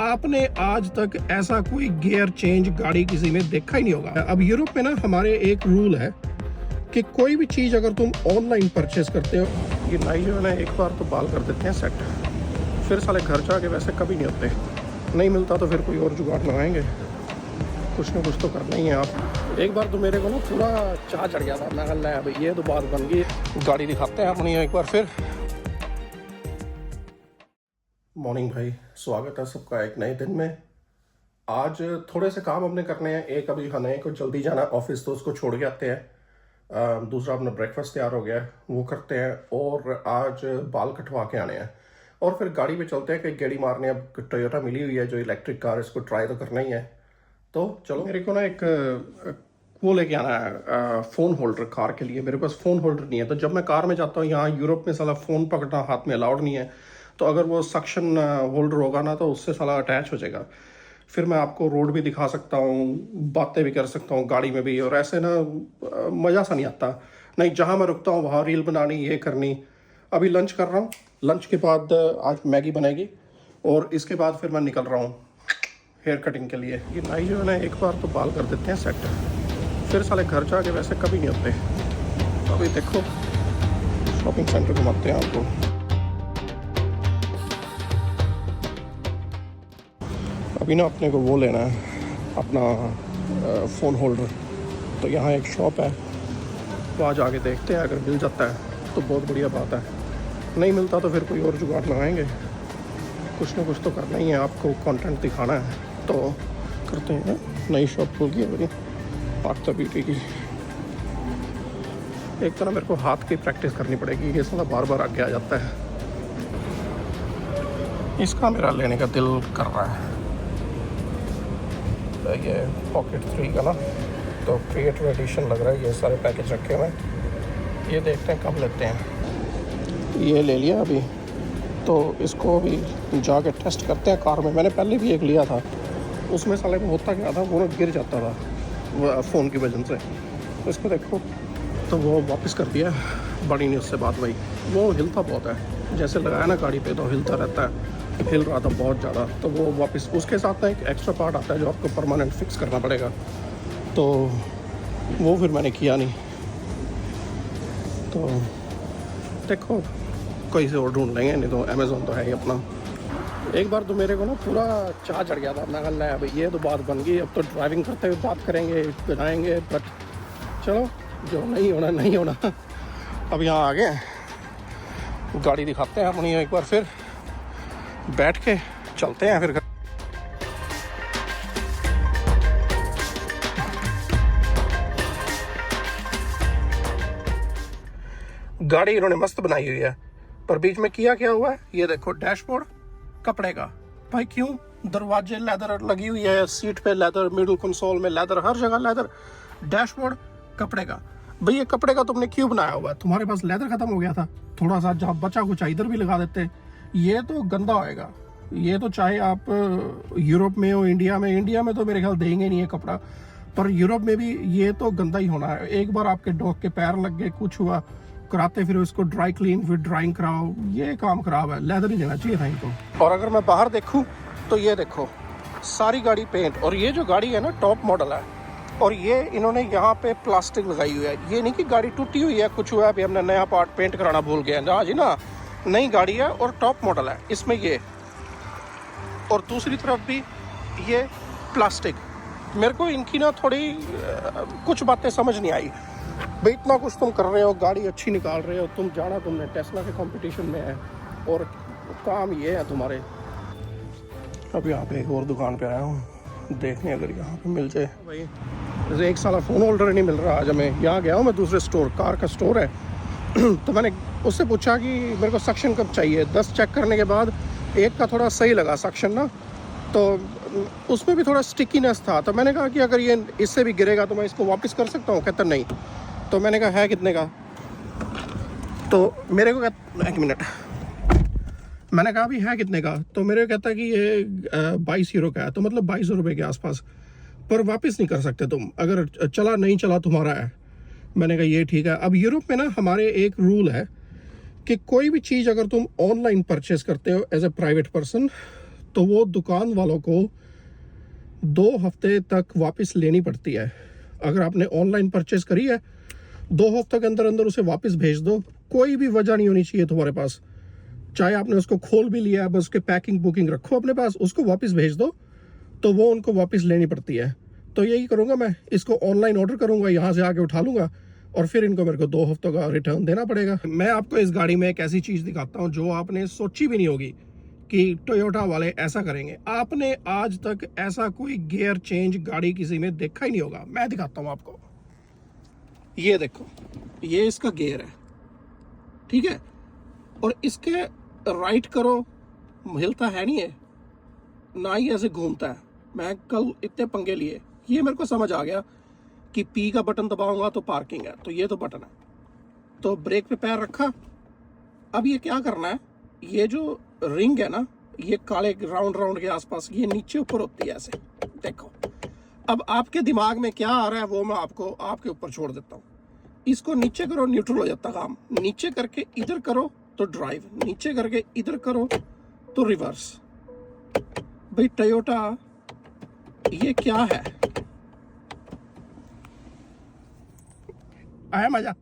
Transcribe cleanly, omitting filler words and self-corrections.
आपने आज तक ऐसा कोई गियर चेंज गाड़ी किसी में देखा ही नहीं होगा। अब यूरोप में ना हमारे एक रूल है कि कोई भी चीज़ अगर तुम ऑनलाइन परचेस करते हो, ये नाई जो है ना एक बार तो बाल कर देते हैं सेट, फिर साले घर जाके वैसे कभी नहीं होते। नहीं मिलता तो फिर कोई और जुगाड़ लगाएंगे, कुछ ना कुछ तो करना ही है। आप एक बार तो मेरे को ना पूरा चाह चढ़ गया था, मैं कहा ले भाई ये तो बात बन गई, गाड़ी दिखाते हैं अपनी एक बार फिर। मॉर्निंग भाई, स्वागत है सबका एक नए दिन में। आज थोड़े से काम हमने करने हैं। एक अभी हमें को जल्दी जाना है ऑफिस, तो उसको छोड़ के आते हैं। दूसरा अपना ब्रेकफास्ट तैयार हो गया है, वो करते हैं। और आज बाल कटवा के आने हैं और फिर गाड़ी पे चलते हैं कि गेड़ी मारने। अब टोयोटा मिली हुई है जो इलेक्ट्रिक कार, इसको ट्राई तो करना ही है। तो चलो, मेरे को ना एक वो लेके आना है फ़ोन होल्डर कार के लिए। मेरे पास फ़ोन होल्डर नहीं है, तो जब मैं कार में जाता हूँ, यहाँ यूरोप में साला फ़ोन पकड़ना हाथ में अलाउड नहीं है। तो अगर वो सक्शन होल्डर होगा ना, तो उससे साला अटैच हो जाएगा। फिर मैं आपको रोड भी दिखा सकता हूँ, बातें भी कर सकता हूँ गाड़ी में भी। और ऐसे ना मज़ा सा नहीं आता। नहीं, जहाँ मैं रुकता हूँ वहाँ रील बनानी, ये करनी। अभी लंच कर रहा हूँ, लंच के बाद आज मैगी बनेगी और इसके बाद फिर मैं निकल रहा हूँ हेयर कटिंग के लिए। ये नाई जो है ना एक बार तो बाल कर देते हैं सेट, फिर साले घर जाके वैसे कभी नहीं होते। तो अभी देखो शॉपिंग सेंटर घुमाते हैं आपको। अभी ना अपने को वो लेना है अपना फ़ोन होल्डर। तो यहाँ एक शॉप है, वहाँ जाके देखते हैं, अगर मिल जाता है तो बहुत बढ़िया बात है। नहीं मिलता तो फिर कोई और जुगाड़ लगाएंगे, कुछ ना कुछ तो करना ही है। आपको कंटेंट दिखाना है तो करते हैं। नई शॉप खुल गई है मेरी पार्थ ब्यूटी की। एक तरह मेरे को हाथ की प्रैक्टिस करनी पड़ेगी, ये साला बार बार आगे आ जाता है। इसका मेरा लेने का दिल कर रहा है। ये पॉकेट 3 का ना, तो क्रिएटिव एडिशन लग रहा है। ये सारे पैकेज रखे हुए हैं, ये देखते हैं कब लेते हैं। ये ले लिया अभी, तो इसको अभी जाके टेस्ट करते हैं कार में। मैंने पहले भी एक लिया था, उसमें साले में होता क्या था, वो गिर जाता था वो फ़ोन की वजह से। तो इसको देखो, तो वो वापस कर दिया। बड़ी नहीं उससे बात भाई, वो हिलता बहुत है, जैसे लगाया ना गाड़ी पे तो हिलता रहता है, हिल रहा था बहुत ज़्यादा। तो वो वापस, उसके साथ ना एक एक्स्ट्रा पार्ट आता है जो आपको परमानेंट फिक्स करना पड़ेगा। तो वो फिर मैंने किया नहीं। तो देखो कोई से और ढूंढ लेंगे, नहीं तो अमेज़ोन तो है ही अपना। एक बार तो मेरे को ना पूरा चाह चढ़ गया था, मैं कहा ले भाई ये तो बात बन गई, अब तो ड्राइविंग करते हुए बात करेंगे, बनाएंगे। बट चलो, जो नहीं होना नहीं होना। अब यहाँ आ गए, गाड़ी दिखाते हैं अपनी एक बार फिर, बैठ के चलते हैं फिर। गाड़ी इन्होंने मस्त बनाई हुई है, पर बीच में किया क्या हुआ है, ये देखो डैशबोर्ड कपड़े का। भाई क्यों? दरवाजे लेदर लगी हुई है, सीट पे लेदर, मिडिल कंसोल में लेदर, हर जगह लेदर। डैशबोर्ड कपड़े का। भाई ये कपड़े का तुमने क्यों बनाया हुआ है? तुम्हारे पास लेदर खत्म हो गया था, थोड़ा सा जहाँ बचा कुछ इधर भी लगा देते। ये तो गंदा होएगा। ये तो चाहे आप यूरोप में हो, इंडिया में तो मेरे ख्याल देंगे नहीं है कपड़ा, पर यूरोप में भी ये तो गंदा ही होना है। एक बार आपके डॉग के पैर लग गए, कुछ हुआ, कराते फिर इसको ड्राई क्लीन, फिर ड्राइंग कराओ, ये काम खराब है। लेदर ही देना चाहिए था इनको। और अगर मैं बाहर देखूं तो ये देखो सारी गाड़ी पेंट। और ये जो गाड़ी है ना टॉप मॉडल है, और ये इन्होंने यहाँ पे प्लास्टिक लगाई हुई है। ये नहीं कि गाड़ी टूटी हुई है, कुछ हुआ है, अभी हमने नया पार्ट पेंट कराना भूल गए ना जी, ना नई गाड़ी है और टॉप मॉडल है इसमें ये। और दूसरी तरफ भी ये प्लास्टिक। मेरे को इनकी ना थोड़ी कुछ बातें समझ नहीं आई। भाई इतना कुछ तुम कर रहे हो, गाड़ी अच्छी निकाल रहे हो, तुम जाना तुमने टेस्ला के कंपटीशन में है और काम ये है तुम्हारे। अब यहाँ पे एक और दुकान पे आया हूँ देखने, अगर यहाँ पे मिल जाए। भाई जैसे एक साला फ़ोन होल्डर नहीं मिल रहा आज हमें। यहाँ गया हूँ मैं दूसरे स्टोर, कार का स्टोर है। तो मैंने उससे पूछा कि मेरे को सक्शन कब चाहिए। 10 चेक करने के बाद एक का थोड़ा सही लगा सक्शन ना, तो उसमें भी थोड़ा स्टिकीनेस था। तो मैंने कहा कि अगर ये इससे भी गिरेगा तो मैं इसको वापस कर सकता हूँ। कहता नहीं। तो मैंने कहा है कितने का? तो मेरे को कहता, एक मिनट, मैंने कहा भी है कितने का? तो मेरे को कहता कि ये 22 यूरो का है, तो मतलब 22 रुपये के आसपास। पर वापस नहीं कर सकते तुम, अगर चला नहीं चला तुम्हारा है। मैंने कहा ये ठीक है। अब यूरोप में ना हमारे एक रूल है कि कोई भी चीज़ अगर तुम ऑनलाइन परचेस करते हो एज ए प्राइवेट पर्सन, तो वो दुकान वालों को 2 हफ्ते तक वापस लेनी पड़ती है। अगर आपने ऑनलाइन परचेज करी है 2 हफ्ते के अंदर अंदर उसे वापस भेज दो, कोई भी वजह नहीं होनी चाहिए तुम्हारे पास। चाहे आपने उसको खोल भी लिया, बस उसके पैकिंग बुकिंग रखो अपने पास, उसको वापस भेज दो, तो वो उनको वापस लेनी पड़ती है। तो यही करूँगा मैं, इसको ऑनलाइन ऑर्डर करूँगा, यहाँ से आके उठा लूँगा और फिर इनको मेरे को 2 हफ्तों का रिटर्न देना पड़ेगा। मैं आपको इस गाड़ी में एक ऐसी चीज़ दिखाता हूँ जो आपने सोची भी नहीं होगी कि टोयोटा वाले ऐसा करेंगे। आपने आज तक ऐसा कोई गियर चेंज गाड़ी किसी में देखा ही नहीं होगा। मैं दिखाता हूँ आपको, ये देखो, ये इसका गियर है, ठीक है, और इसके राइट करो, हिलता है नहीं है, ना ही ऐसे घूमता है। मैं कल इतने पंगे लिए, ये मेरे को समझ आ गया कि पी का बटन दबाऊंगा तो पार्किंग है, तो ये तो बटन है, तो ब्रेक पे पैर रखा। अब ये क्या करना है, ये जो रिंग है ना, ये काले राउंड राउंड के आसपास, ये नीचे ऊपर होती है ऐसे, देखो। अब आपके दिमाग में क्या आ रहा है वो मैं आपको आपके ऊपर छोड़ देता हूँ। इसको नीचे करो, न्यूट्रल हो जाता काम। नीचे करके इधर करो तो ड्राइव, नीचे करके इधर करो तो रिवर्स। भाई टोयोटा ये क्या है? आया मजा?